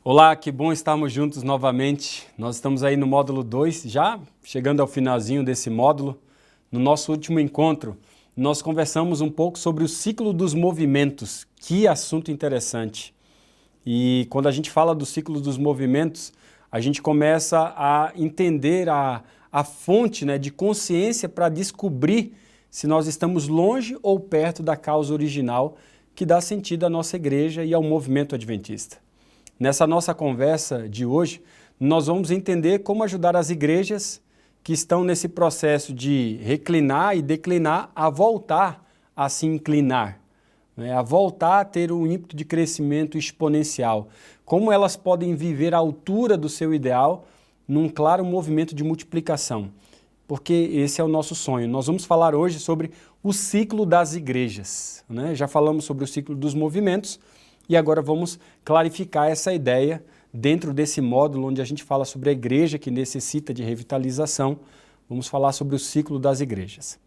Olá, que bom estarmos juntos novamente. Nós estamos aí no módulo 2, já chegando ao finalzinho desse módulo. No nosso último encontro, nós conversamos um pouco sobre o ciclo dos movimentos. Que assunto interessante. E quando a gente fala do ciclo dos movimentos, a gente começa a entender a fonte, de consciência para descobrir se nós estamos longe ou perto da causa original que dá sentido à nossa igreja e ao movimento adventista. Nessa nossa conversa de hoje, nós vamos entender como ajudar as igrejas que estão nesse processo de reclinar e declinar a voltar a se inclinar, a voltar a ter um ímpeto de crescimento exponencial. Como elas podem viver à altura do seu ideal num claro movimento de multiplicação. Porque esse é o nosso sonho. Nós vamos falar hoje sobre o ciclo das igrejas. Já falamos sobre o ciclo dos movimentos, e agora vamos clarificar essa ideia dentro desse módulo onde a gente fala sobre a igreja que necessita de revitalização. Vamos falar sobre o ciclo das igrejas.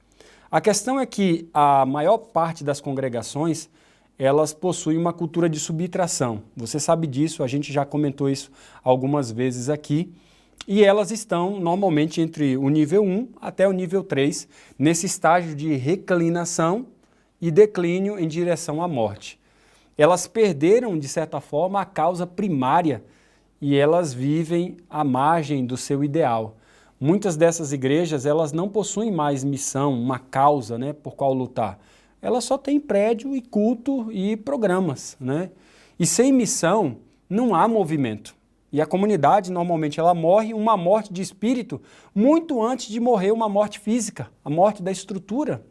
A questão é que a maior parte das congregações, elas possuem uma cultura de subtração. Você sabe disso, a gente já comentou isso algumas vezes aqui. E elas estão normalmente entre o nível 1 até o nível 3, nesse estágio de reclinação e declínio em direção à morte. Elas perderam, de certa forma, a causa primária e elas vivem à margem do seu ideal. Muitas dessas igrejas, elas não possuem mais missão, uma causa, por qual lutar. Elas só têm prédio e culto e programas, E sem missão, não há movimento. E a comunidade, normalmente, ela morre uma morte de espírito muito antes de morrer uma morte física, a morte da estrutura.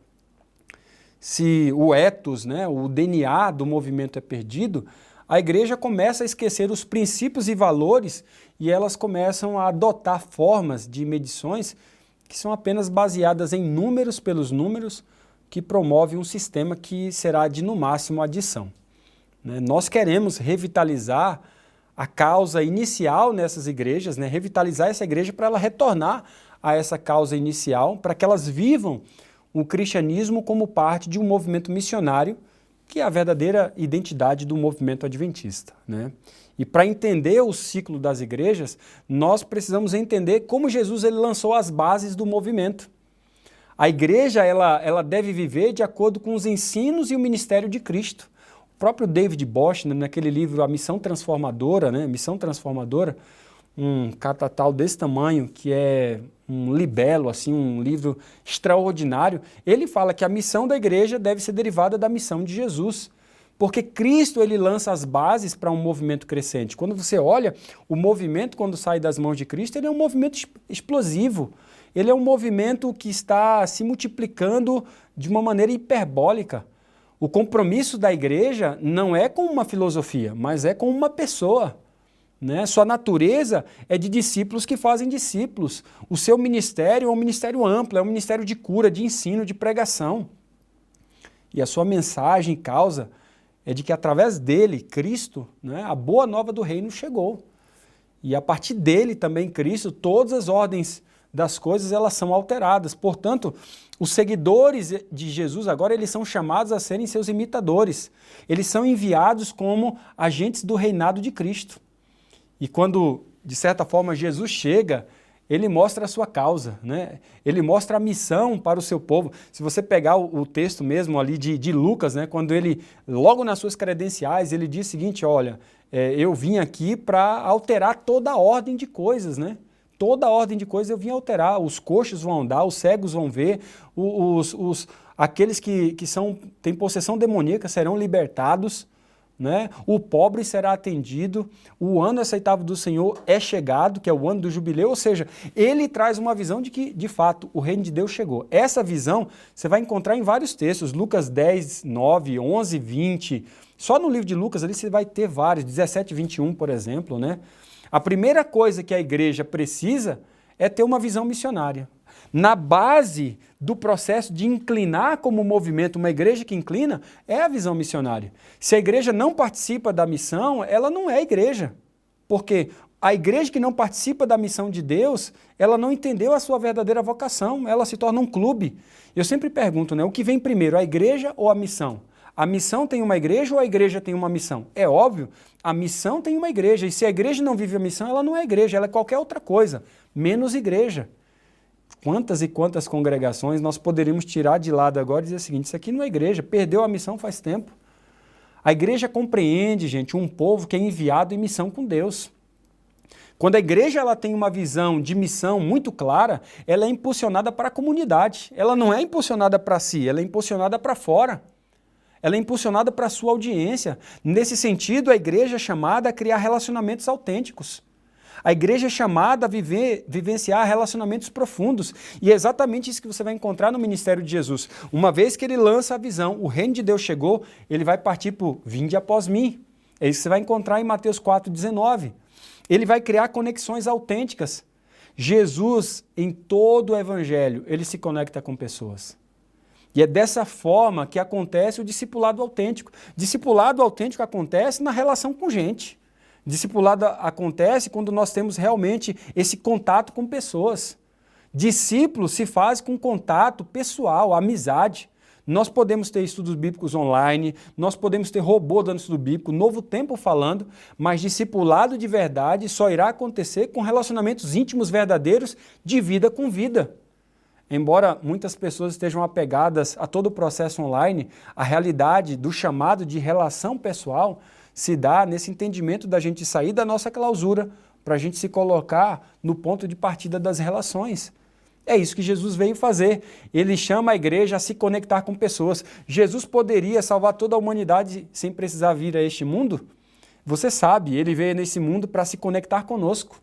Se o ethos, o DNA do movimento é perdido, a igreja começa a esquecer os princípios e valores e elas começam a adotar formas de medições que são apenas baseadas em números pelos números, que promove um sistema que será de, no máximo, adição. Nós queremos revitalizar a causa inicial nessas igrejas, revitalizar essa igreja para ela retornar a essa causa inicial, para que elas vivam o cristianismo como parte de um movimento missionário, que é a verdadeira identidade do movimento adventista. E para entender o ciclo das igrejas, nós precisamos entender como Jesus ele lançou as bases do movimento. A igreja ela deve viver de acordo com os ensinos e o ministério de Cristo. O próprio David Bosch, naquele livro A Missão Transformadora, Missão Transformadora, um catatal desse tamanho, que é um libelo, assim, um livro extraordinário, ele fala que a missão da igreja deve ser derivada da missão de Jesus, porque Cristo ele lança as bases para um movimento crescente. Quando você olha, o movimento quando sai das mãos de Cristo, ele é um movimento explosivo, ele é um movimento que está se multiplicando de uma maneira hiperbólica. O compromisso da igreja não é com uma filosofia, mas é com uma pessoa. Sua natureza é de discípulos que fazem discípulos. O seu ministério é um ministério amplo, é um ministério de cura, de ensino, de pregação. E a sua mensagem, causa, é de que através dele, Cristo, a boa nova do reino chegou. E a partir dele também, Cristo, todas as ordens das coisas elas são alteradas. Portanto, os seguidores de Jesus agora eles são chamados a serem seus imitadores. Eles são enviados como agentes do reinado de Cristo. E quando, de certa forma, Jesus chega, ele mostra a sua causa, Ele mostra a missão para o seu povo. Se você pegar o texto mesmo ali de Lucas, quando ele, logo nas suas credenciais, ele diz o seguinte, olha, eu vim aqui para alterar toda a ordem de coisas, Toda a ordem de coisas eu vim alterar, os coxos vão andar, os cegos vão ver, aqueles que têm possessão demoníaca serão libertados, o pobre será atendido, o ano aceitável do Senhor é chegado, que é o ano do jubileu, ou seja, ele traz uma visão de que, de fato, o reino de Deus chegou. Essa visão você vai encontrar em vários textos, Lucas 10, 9, 11, 20, só no livro de Lucas ali você vai ter vários, 17, 21, por exemplo. A primeira coisa que a igreja precisa é ter uma visão missionária. Na base do processo de inclinar como movimento, uma igreja que inclina, é a visão missionária. Se a igreja não participa da missão, ela não é igreja. Porque a igreja que não participa da missão de Deus, ela não entendeu a sua verdadeira vocação, ela se torna um clube. Eu sempre pergunto, o que vem primeiro, a igreja ou a missão? A missão tem uma igreja ou a igreja tem uma missão? É óbvio, a missão tem uma igreja, e se a igreja não vive a missão, ela não é igreja, ela é qualquer outra coisa, menos igreja. Quantas e quantas congregações nós poderíamos tirar de lado agora e dizer o seguinte, isso aqui não é igreja, perdeu a missão faz tempo. A igreja compreende, gente, um povo que é enviado em missão com Deus. Quando a igreja ela tem uma visão de missão muito clara, ela é impulsionada para a comunidade. Ela não é impulsionada para si, ela é impulsionada para fora. Ela é impulsionada para a sua audiência. Nesse sentido, a igreja é chamada a criar relacionamentos autênticos. A igreja é chamada a vivenciar relacionamentos profundos. E é exatamente isso que você vai encontrar no ministério de Jesus. Uma vez que ele lança a visão, o reino de Deus chegou, ele vai partir para o vinde após mim. É isso que você vai encontrar em Mateus 4,19. Ele vai criar conexões autênticas. Jesus, em todo o evangelho, ele se conecta com pessoas. E é dessa forma que acontece o discipulado autêntico. Discipulado autêntico acontece na relação com gente. Discipulado acontece quando nós temos realmente esse contato com pessoas. Discípulo se faz com contato pessoal, amizade. Nós podemos ter estudos bíblicos online, nós podemos ter robô dando estudo bíblico, Novo Tempo falando, mas discipulado de verdade só irá acontecer com relacionamentos íntimos verdadeiros de vida com vida. Embora muitas pessoas estejam apegadas a todo o processo online, a realidade do chamado de relação pessoal se dá nesse entendimento da gente sair da nossa clausura para a gente se colocar no ponto de partida das relações. É isso que Jesus veio fazer. Ele chama a igreja a se conectar com pessoas. Jesus poderia salvar toda a humanidade sem precisar vir a este mundo? Você sabe, ele veio nesse mundo para se conectar conosco.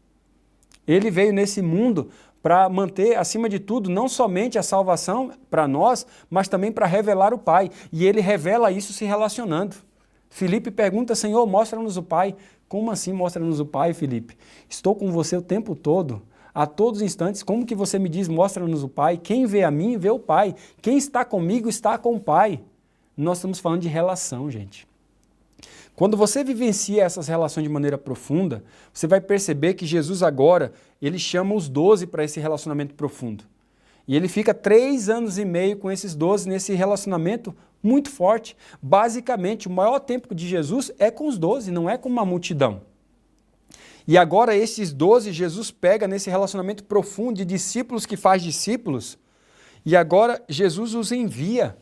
Ele veio nesse mundo para manter, acima de tudo, não somente a salvação para nós, mas também para revelar o Pai. E ele revela isso se relacionando. Filipe pergunta, Senhor, mostra-nos o Pai. Como assim mostra-nos o Pai, Filipe? Estou com você o tempo todo. A todos os instantes, como que você me diz, mostra-nos o Pai? Quem vê a mim, vê o Pai. Quem está comigo, está com o Pai. Nós estamos falando de relação, gente. Quando você vivencia essas relações de maneira profunda, você vai perceber que Jesus agora, ele chama os 12 para esse relacionamento profundo. E ele fica 3 anos e meio com esses 12 nesse relacionamento muito forte. Basicamente, o maior tempo de Jesus é com os 12, não é com uma multidão. E agora esses 12, Jesus pega nesse relacionamento profundo de discípulos que faz discípulos, e agora Jesus os envia.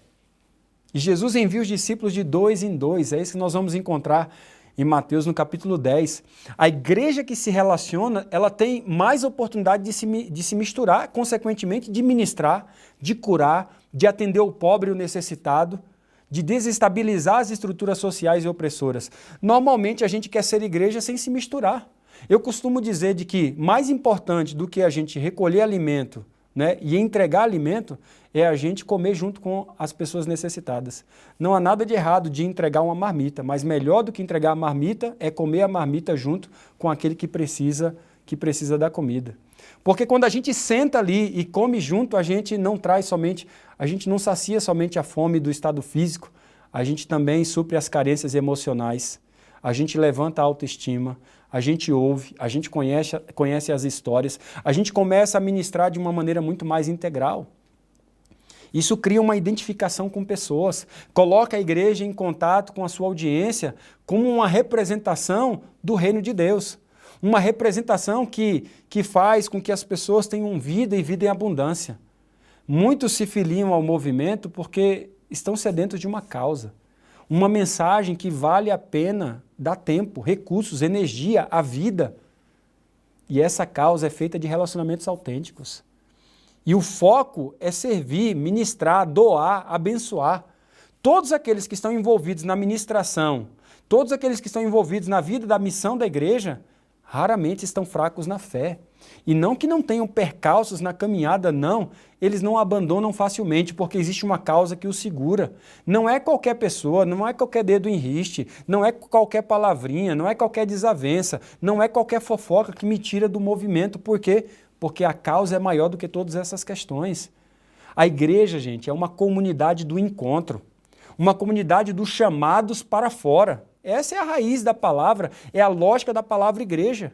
E Jesus envia os discípulos de 2 em 2, é isso que nós vamos encontrar em Mateus no capítulo 10. A igreja que se relaciona, ela tem mais oportunidade de se misturar, consequentemente de ministrar, de curar, de atender o pobre e o necessitado, de desestabilizar as estruturas sociais e opressoras. Normalmente a gente quer ser igreja sem se misturar. Eu costumo dizer de que mais importante do que a gente recolher alimento, né, e entregar alimento é a gente comer junto com as pessoas necessitadas. Não há nada de errado de entregar uma marmita, mas melhor do que entregar a marmita é comer a marmita junto com aquele que precisa da comida. Porque quando a gente senta ali e come junto, a gente não sacia somente a fome do estado físico, a gente também supre as carências emocionais, a gente levanta a autoestima, a gente ouve, a gente conhece as histórias, a gente começa a ministrar de uma maneira muito mais integral. Isso cria uma identificação com pessoas, coloca a igreja em contato com a sua audiência como uma representação do reino de Deus. Uma representação que faz com que as pessoas tenham vida e vida em abundância. Muitos se filiam ao movimento porque estão sedentos de uma causa. Uma mensagem que vale a pena dar tempo, recursos, energia, a vida. E essa causa é feita de relacionamentos autênticos. E o foco é servir, ministrar, doar, abençoar. Todos aqueles que estão envolvidos na ministração, todos aqueles que estão envolvidos na vida da missão da igreja, raramente estão fracos na fé. E não que não tenham percalços na caminhada, não. Eles não abandonam facilmente, porque existe uma causa que os segura. Não é qualquer pessoa, não é qualquer dedo em riste, não é qualquer palavrinha, não é qualquer desavença, não é qualquer fofoca que me tira do movimento. Por quê? Porque a causa é maior do que todas essas questões. A igreja, gente, é uma comunidade do encontro, uma comunidade dos chamados para fora. Essa é a raiz da palavra, é a lógica da palavra igreja.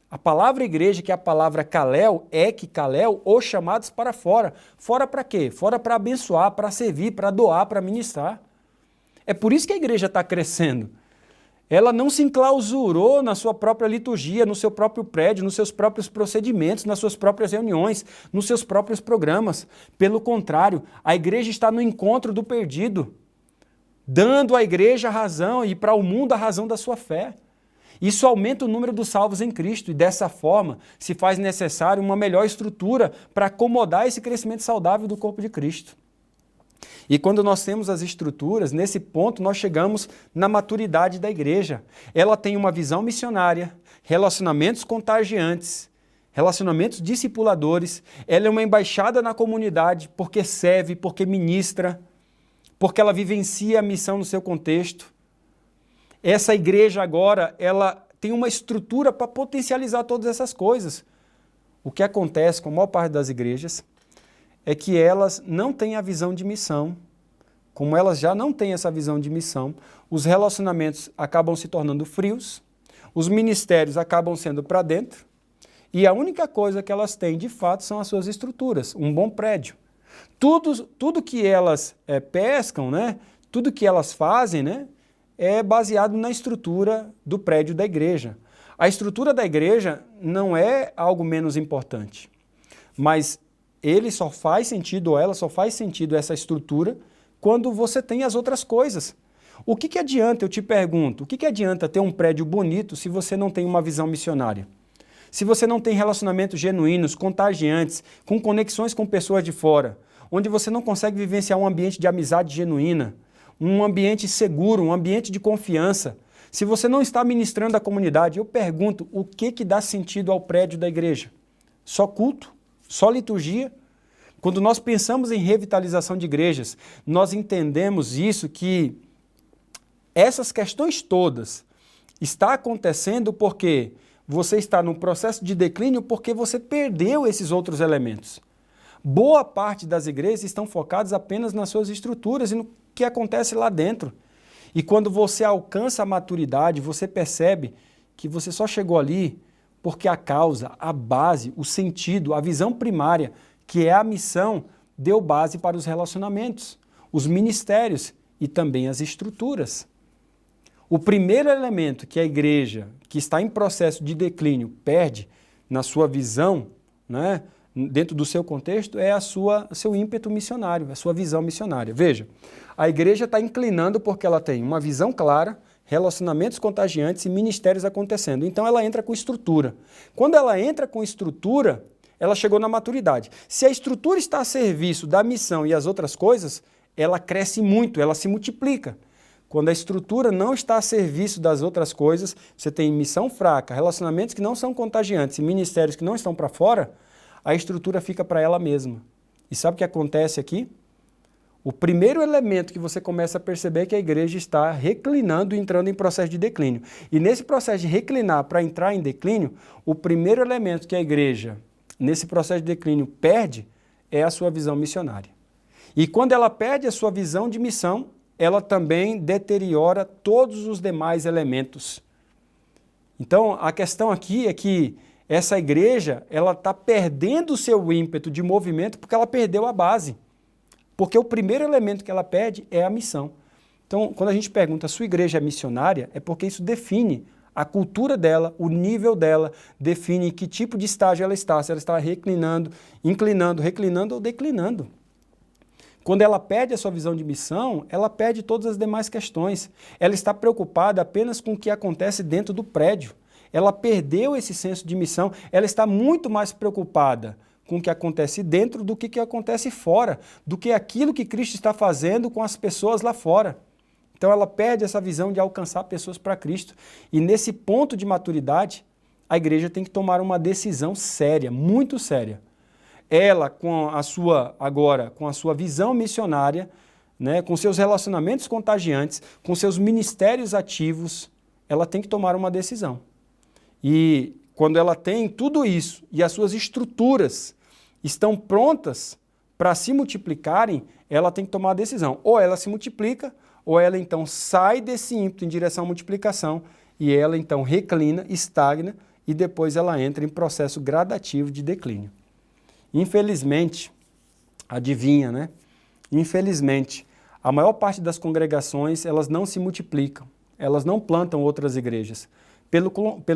A palavra igreja, que é a palavra kalel, kalel, os chamados para fora. Fora para quê? Fora para abençoar, para servir, para doar, para ministrar. É por isso que a igreja está crescendo. Ela não se enclausurou na sua própria liturgia, no seu próprio prédio, nos seus próprios procedimentos, nas suas próprias reuniões, nos seus próprios programas. Pelo contrário, a igreja está no encontro do perdido, dando à igreja a razão e para o mundo a razão da sua fé. Isso aumenta o número dos salvos em Cristo e dessa forma se faz necessário uma melhor estrutura para acomodar esse crescimento saudável do corpo de Cristo. E quando nós temos as estruturas, nesse ponto nós chegamos na maturidade da igreja. Ela tem uma visão missionária, relacionamentos contagiantes, relacionamentos discipuladores, ela é uma embaixada na comunidade porque serve, porque ministra, porque ela vivencia a missão no seu contexto. Essa igreja agora, ela tem uma estrutura para potencializar todas essas coisas. O que acontece com a maior parte das igrejas é que elas não têm a visão de missão. Como elas já não têm essa visão de missão, os relacionamentos acabam se tornando frios, os ministérios acabam sendo para dentro, e a única coisa que elas têm de fato são as suas estruturas, um bom prédio. Tudo que elas pescam, né? Tudo que elas fazem, né? É baseado na estrutura do prédio da igreja. A estrutura da igreja não é algo menos importante, mas ele só faz sentido, ou ela só faz sentido essa estrutura quando você tem as outras coisas. O que adianta, eu te pergunto, o que adianta ter um prédio bonito se você não tem uma visão missionária? Se você não tem relacionamentos genuínos, contagiantes, com conexões com pessoas de fora, onde você não consegue vivenciar um ambiente de amizade genuína, um ambiente seguro, um ambiente de confiança. Se você não está ministrando a comunidade, eu pergunto, o que dá sentido ao prédio da igreja? Só culto? Só liturgia? Quando nós pensamos em revitalização de igrejas, nós entendemos isso, que essas questões todas estão acontecendo porque você está num processo de declínio porque você perdeu esses outros elementos. Boa parte das igrejas estão focadas apenas nas suas estruturas e no que acontece lá dentro. E quando você alcança a maturidade, você percebe que você só chegou ali porque a causa, a base, o sentido, a visão primária, que é a missão, deu base para os relacionamentos, os ministérios e também as estruturas. O primeiro elemento que a igreja, que está em processo de declínio, perde na sua visão, né, dentro do seu contexto, é seu ímpeto missionário, a sua visão missionária. Veja, a igreja está inclinando porque ela tem uma visão clara, relacionamentos contagiantes e ministérios acontecendo. Então ela entra com estrutura. Quando ela entra com estrutura, ela chegou na maturidade. Se a estrutura está a serviço da missão e as outras coisas, ela cresce muito, ela se multiplica. Quando a estrutura não está a serviço das outras coisas, você tem missão fraca, relacionamentos que não são contagiantes e ministérios que não estão para fora, a estrutura fica para ela mesma. E sabe o que acontece aqui? O primeiro elemento que você começa a perceber é que a igreja está reclinando e entrando em processo de declínio. E nesse processo de reclinar para entrar em declínio, o primeiro elemento que a igreja, nesse processo de declínio, perde é a sua visão missionária. E quando ela perde a sua visão de missão, ela também deteriora todos os demais elementos. Então, a questão aqui é que essa igreja, ela está perdendo o seu ímpeto de movimento porque ela perdeu a base. Porque o primeiro elemento que ela perde é a missão. Então, quando a gente pergunta, a sua igreja é missionária, é porque isso define a cultura dela, o nível dela, define que tipo de estágio ela está, se ela está reclinando, inclinando, reclinando ou declinando. Quando ela perde a sua visão de missão, ela perde todas as demais questões. Ela está preocupada apenas com o que acontece dentro do prédio. Ela perdeu esse senso de missão, ela está muito mais preocupada com o que acontece dentro do que acontece fora, do que aquilo que Cristo está fazendo com as pessoas lá fora. Então ela perde essa visão de alcançar pessoas para Cristo. E nesse ponto de maturidade, a igreja tem que tomar uma decisão séria, muito séria. Ela, com a sua visão missionária, né, com seus relacionamentos contagiantes, com seus ministérios ativos, ela tem que tomar uma decisão. E quando ela tem tudo isso e as suas estruturas estão prontas para se multiplicarem, ela tem que tomar a decisão. Ou ela se multiplica, ou ela então sai desse ímpeto em direção à multiplicação e ela então reclina, estagna e depois ela entra em processo gradativo de declínio. Infelizmente, adivinha, né? Infelizmente, A maior parte das congregações, elas não se multiplicam, elas não plantam outras igrejas. Pelo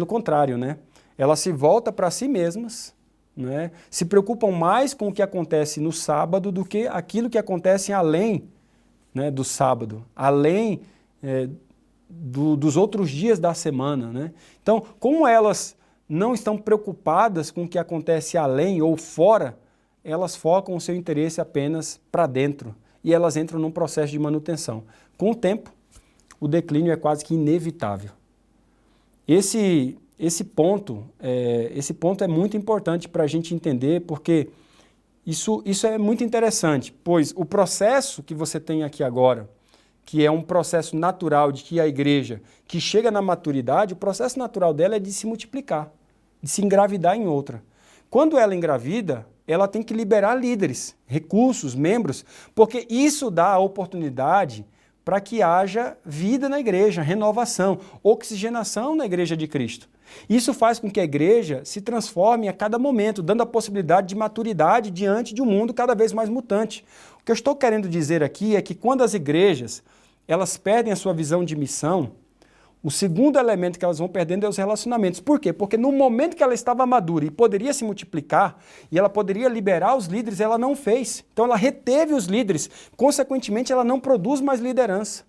contrário, né? Elas se voltam para si mesmas, né? Se preocupam mais com o que acontece no sábado do que aquilo que acontece além, né, do sábado, além dos outros dias da semana, né? Então, como elas não estão preocupadas com o que acontece além ou fora, elas focam o seu interesse apenas para dentro e elas entram num processo de manutenção. Com o tempo, o declínio é quase que inevitável. Esse ponto é muito importante para a gente entender, porque isso é muito interessante, pois o processo que você tem aqui agora, que é um processo natural de que a igreja, que chega na maturidade, o processo natural dela é de se multiplicar, de se engravidar em outra. Quando ela engravida, ela tem que liberar líderes, recursos, membros, porque isso dá a oportunidade para que haja vida na igreja, renovação, oxigenação na igreja de Cristo. Isso faz com que a igreja se transforme a cada momento, dando a possibilidade de maturidade diante de um mundo cada vez mais mutante. O que eu estou querendo dizer aqui é que quando as igrejas elas perdem a sua visão de missão, o segundo elemento que elas vão perdendo é os relacionamentos. Por quê? Porque no momento que ela estava madura e poderia se multiplicar, e ela poderia liberar os líderes, ela não fez. Então ela reteve os líderes, consequentemente ela não produz mais liderança.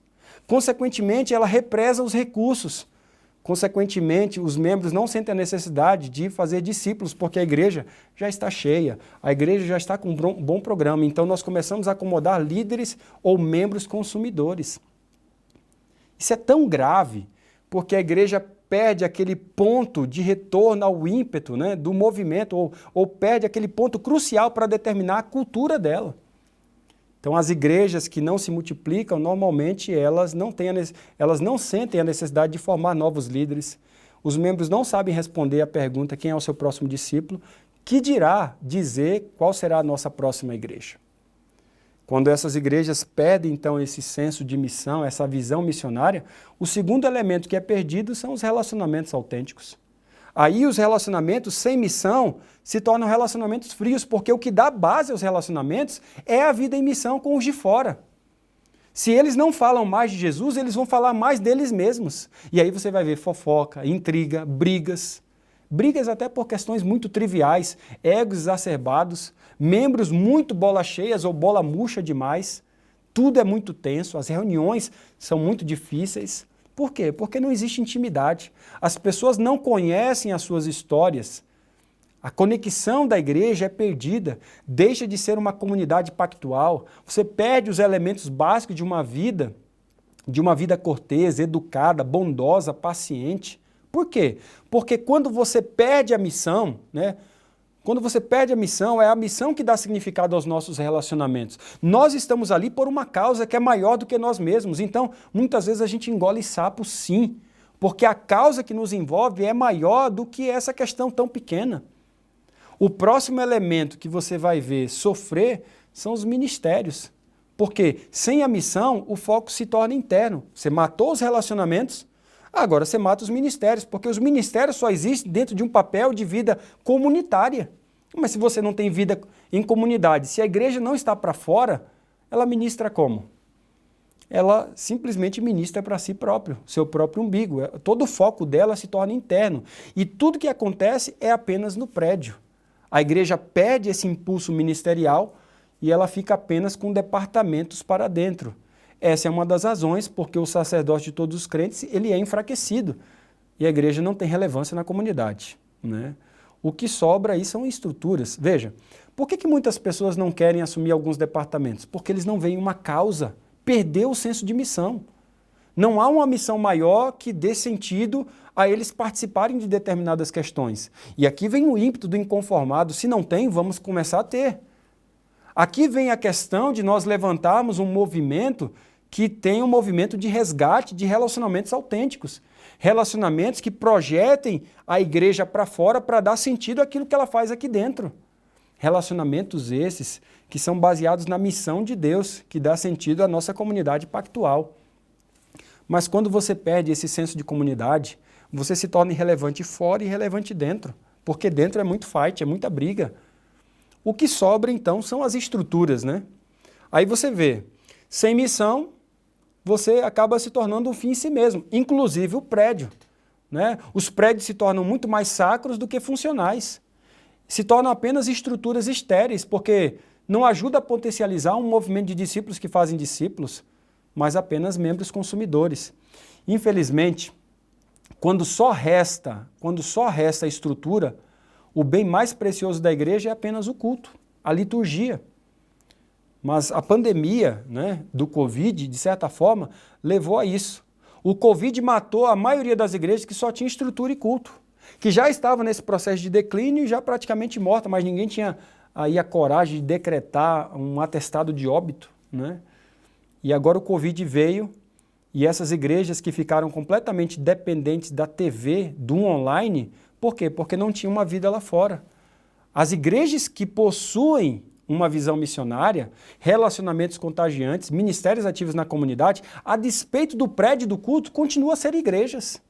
Consequentemente ela represa os recursos. Consequentemente, os membros não sentem a necessidade de fazer discípulos, porque a igreja já está cheia, a igreja já está com um bom programa. Então nós começamos a acomodar líderes ou membros consumidores. Isso é tão grave, porque a igreja perde aquele ponto de retorno ao ímpeto, né, do movimento, ou perde aquele ponto crucial para determinar a cultura dela. Então, as igrejas que não se multiplicam, normalmente elas não sentem a necessidade de formar novos líderes. Os membros não sabem responder a pergunta quem é o seu próximo discípulo, que dirá dizer qual será a nossa próxima igreja. Quando essas igrejas perdem, então, esse senso de missão, essa visão missionária, o segundo elemento que é perdido são os relacionamentos autênticos. Aí os relacionamentos sem missão se tornam relacionamentos frios, porque o que dá base aos relacionamentos é a vida em missão com os de fora. Se eles não falam mais de Jesus, eles vão falar mais deles mesmos. E aí você vai ver fofoca, intriga, brigas. Brigas até por questões muito triviais, egos exacerbados, membros muito bola cheias ou bola murcha demais. Tudo é muito tenso, as reuniões são muito difíceis. Por quê? Porque não existe intimidade. As pessoas não conhecem as suas histórias. A conexão da igreja é perdida, deixa de ser uma comunidade pactual. Você perde os elementos básicos de uma vida cortês, educada, bondosa, paciente. Por quê? Porque quando você perde a missão, né? Quando você perde a missão, é a missão que dá significado aos nossos relacionamentos. Nós estamos ali por uma causa que é maior do que nós mesmos. Então, muitas vezes a gente engole sapo sim, porque a causa que nos envolve é maior do que essa questão tão pequena. O próximo elemento que você vai ver sofrer são os ministérios. Porque sem a missão, o foco se torna interno. Você matou os relacionamentos, agora você mata os ministérios, porque os ministérios só existem dentro de um papel de vida comunitária. Mas se você não tem vida em comunidade, se a igreja não está para fora, ela ministra como? Ela simplesmente ministra para si próprio, seu próprio umbigo. Todo o foco dela se torna interno. E tudo que acontece é apenas no prédio. A igreja perde esse impulso ministerial e ela fica apenas com departamentos para dentro. Essa é uma das razões porque o sacerdócio de todos os crentes ele é enfraquecido e a igreja não tem relevância na comunidade, né? O que sobra aí são estruturas. Veja, por que muitas pessoas não querem assumir alguns departamentos? Porque eles não veem uma causa, perdeu o senso de missão. Não há uma missão maior que dê sentido a eles participarem de determinadas questões. E aqui vem o ímpeto do inconformado, se não tem, vamos começar a ter. Aqui vem a questão de nós levantarmos um movimento que tem um movimento de resgate de relacionamentos autênticos. Relacionamentos que projetem a igreja para fora para dar sentido àquilo que ela faz aqui dentro. Relacionamentos esses que são baseados na missão de Deus, que dá sentido à nossa comunidade pactual. Mas quando você perde esse senso de comunidade, você se torna irrelevante fora e irrelevante dentro. Porque dentro é muito fight, é muita briga. O que sobra, então, são as estruturas, né? Aí você vê, Sem missão, você acaba se tornando um fim em si mesmo, inclusive o prédio, né? Os prédios se tornam muito mais sacros do que funcionais. Se tornam apenas estruturas estéreis, porque não ajuda a potencializar um movimento de discípulos que fazem discípulos, mas apenas membros consumidores. Infelizmente, quando só resta a estrutura, o bem mais precioso da igreja é apenas o culto, a liturgia. Mas a pandemia, né, do Covid, de certa forma, levou a isso. O Covid matou a maioria das igrejas que só tinha estrutura e culto, que já estavam nesse processo de declínio e já praticamente morta, mas ninguém tinha aí a coragem de decretar um atestado de óbito, né? E agora o Covid veio e essas igrejas que ficaram completamente dependentes da TV, do online, por quê? Porque não tinha uma vida lá fora. As igrejas que possuem uma visão missionária, relacionamentos contagiantes, ministérios ativos na comunidade, a despeito do prédio do culto, continuam a ser igrejas.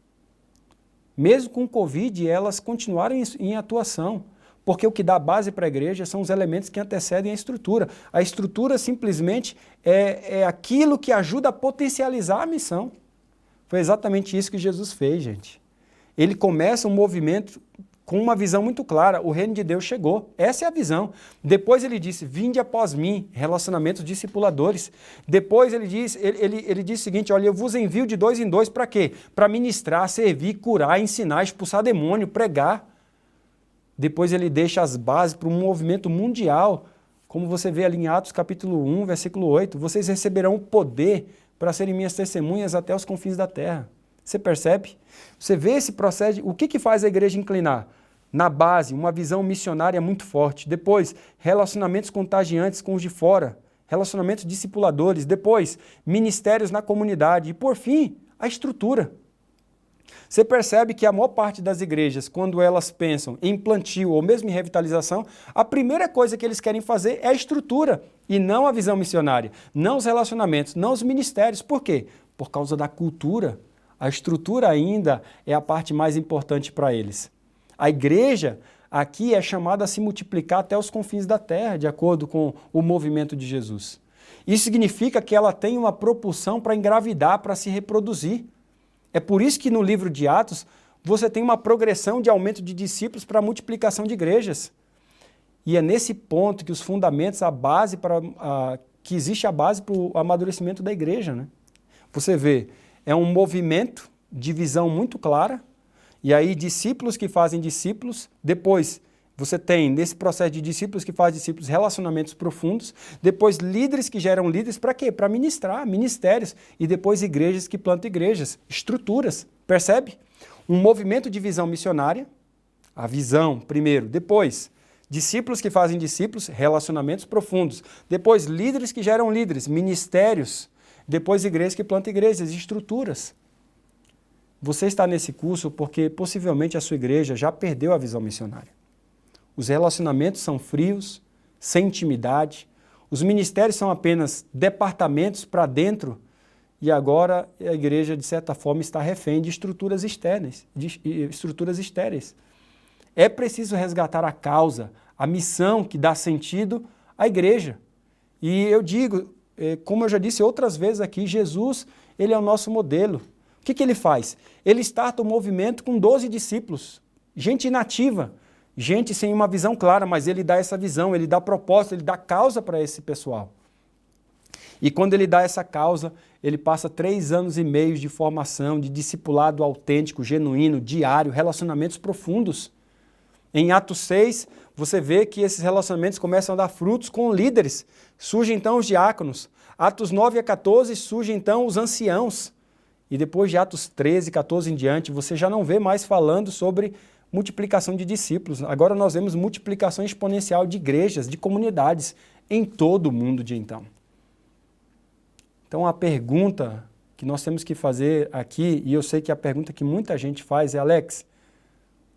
Mesmo com o Covid, elas continuaram em atuação, porque o que dá base para a igreja são os elementos que antecedem a estrutura. A estrutura simplesmente é aquilo que ajuda a potencializar a missão. Foi exatamente isso que Jesus fez, gente. Ele começa um movimento com uma visão muito clara, o reino de Deus chegou, essa é a visão. Depois ele disse, vinde após mim, relacionamentos discipuladores. Depois ele diz o seguinte, olha, eu vos envio de 2 em 2 para quê? Para ministrar, servir, curar, ensinar, expulsar demônio, pregar. Depois ele deixa as bases para um movimento mundial, como você vê ali em Atos capítulo 1, versículo 8, vocês receberão o poder para serem minhas testemunhas até os confins da terra. Você percebe? Você vê esse processo, o que faz a igreja inclinar? Na base, uma visão missionária muito forte. Depois, relacionamentos contagiantes com os de fora. Relacionamentos discipuladores. Depois, ministérios na comunidade. E, por fim, a estrutura. Você percebe que a maior parte das igrejas, quando elas pensam em plantio ou mesmo em revitalização, a primeira coisa que eles querem fazer é a estrutura e não a visão missionária. Não os relacionamentos, não os ministérios. Por quê? Por causa da cultura. A estrutura ainda é a parte mais importante para eles. A igreja aqui é chamada a se multiplicar até os confins da terra, de acordo com o movimento de Jesus. Isso significa que ela tem uma propulsão para engravidar, para se reproduzir. É por isso que no livro de Atos você tem uma progressão de aumento de discípulos para a multiplicação de igrejas. E é nesse ponto que os fundamentos, que existe a base para o amadurecimento da igreja, né? Você vê, é um movimento de visão muito clara, e aí discípulos que fazem discípulos, depois você tem, nesse processo de discípulos que fazem discípulos, relacionamentos profundos, depois líderes que geram líderes, para quê? Para ministrar, ministérios, e depois igrejas que plantam igrejas, estruturas, percebe? Um movimento de visão missionária, a visão primeiro, depois discípulos que fazem discípulos, relacionamentos profundos, depois líderes que geram líderes, ministérios, depois igrejas que plantam igrejas, estruturas. Você está nesse curso porque possivelmente a sua igreja já perdeu a visão missionária. Os relacionamentos são frios, sem intimidade, os ministérios são apenas departamentos para dentro e agora a igreja, de certa forma, está refém de estruturas externas, estéreis. É preciso resgatar a causa, a missão que dá sentido à igreja. E eu digo, como eu já disse outras vezes aqui, Jesus, ele é o nosso modelo. O que ele faz? Ele starta o movimento com 12 discípulos, gente inativa, gente sem uma visão clara, mas ele dá essa visão, ele dá propósito, ele dá causa para esse pessoal. E quando ele dá essa causa, ele passa 3 anos e meio de formação, de discipulado autêntico, genuíno, diário, relacionamentos profundos. Em Atos 6, você vê que esses relacionamentos começam a dar frutos com líderes. Surgem então os diáconos. Atos 9 a 14 surgem então os anciãos. E depois de Atos 13, 14 em diante, você já não vê mais falando sobre multiplicação de discípulos. Agora nós vemos multiplicação exponencial de igrejas, de comunidades em todo o mundo de então. Então a pergunta que nós temos que fazer aqui, e eu sei que a pergunta que muita gente faz é, Alex,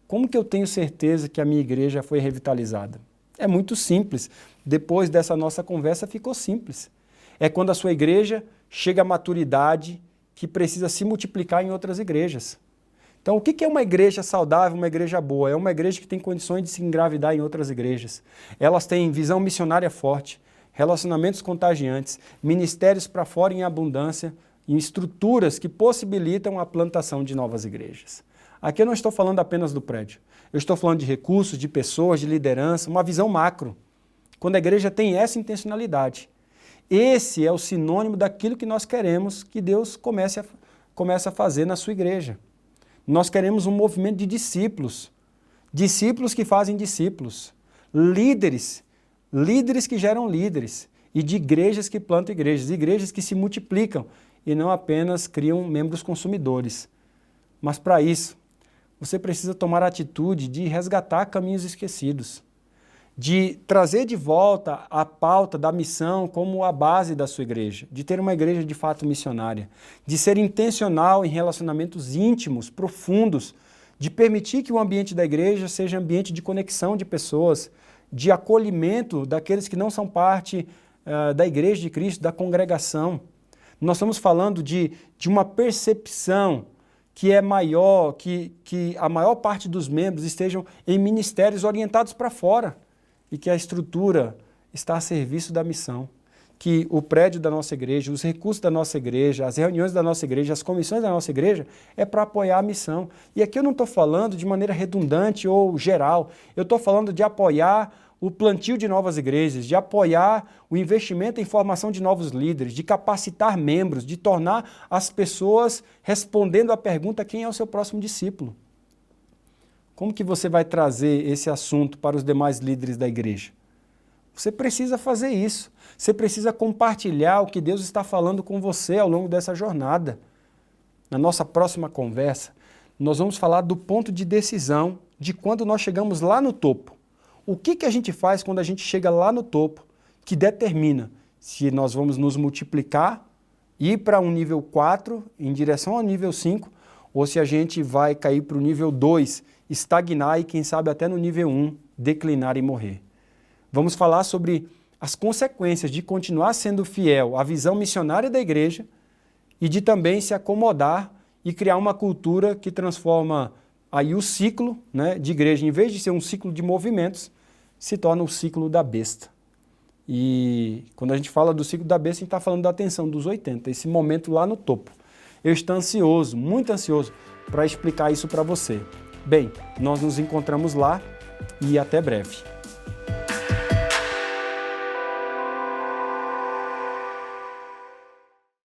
como que eu tenho certeza que a minha igreja foi revitalizada? É muito simples. Depois dessa nossa conversa ficou simples. É quando a sua igreja chega à maturidade que precisa se multiplicar em outras igrejas. Então, o que é uma igreja saudável, uma igreja boa? É uma igreja que tem condições de se engravidar em outras igrejas. Elas têm visão missionária forte, relacionamentos contagiantes, ministérios para fora em abundância e estruturas que possibilitam a plantação de novas igrejas. Aqui eu não estou falando apenas do prédio, eu estou falando de recursos, de pessoas, de liderança, uma visão macro. Quando a igreja tem essa intencionalidade, esse é o sinônimo daquilo que nós queremos que Deus comece a fazer na sua igreja. Nós queremos um movimento de discípulos, discípulos que fazem discípulos, líderes que geram líderes e de igrejas que plantam igrejas, igrejas que se multiplicam e não apenas criam membros consumidores. Mas para isso, você precisa tomar a atitude de resgatar caminhos esquecidos, de trazer de volta a pauta da missão como a base da sua igreja, de ter uma igreja de fato missionária, de ser intencional em relacionamentos íntimos, profundos, de permitir que o ambiente da igreja seja ambiente de conexão de pessoas, de acolhimento daqueles que não são parte da igreja de Cristo, da congregação. Nós estamos falando de uma percepção que é maior, que a maior parte dos membros estejam em ministérios orientados para fora e que a estrutura está a serviço da missão, que o prédio da nossa igreja, os recursos da nossa igreja, as reuniões da nossa igreja, as comissões da nossa igreja é para apoiar a missão. E aqui eu não estou falando de maneira redundante ou geral, eu estou falando de apoiar o plantio de novas igrejas, de apoiar o investimento em formação de novos líderes, de capacitar membros, de tornar as pessoas respondendo à pergunta: quem é o seu próximo discípulo? Como que você vai trazer esse assunto para os demais líderes da igreja? Você precisa fazer isso. Você precisa compartilhar o que Deus está falando com você ao longo dessa jornada. Na nossa próxima conversa, nós vamos falar do ponto de decisão de quando nós chegamos lá no topo. O que a gente faz quando a gente chega lá no topo, que determina se nós vamos nos multiplicar, ir para um nível 4 em direção ao nível 5, ou se a gente vai cair para o nível 2, estagnar e quem sabe até no nível 1, declinar e morrer. Vamos falar sobre as consequências de continuar sendo fiel à visão missionária da igreja e de também se acomodar e criar uma cultura que transforma aí o ciclo, né, de igreja, em vez de ser um ciclo de movimentos, se torna o ciclo da besta. E quando a gente fala do ciclo da besta, a gente está falando da ascensão dos 80, esse momento lá no topo. Eu estou ansioso, muito ansioso, para explicar isso para você. Bem, nós nos encontramos lá e até breve.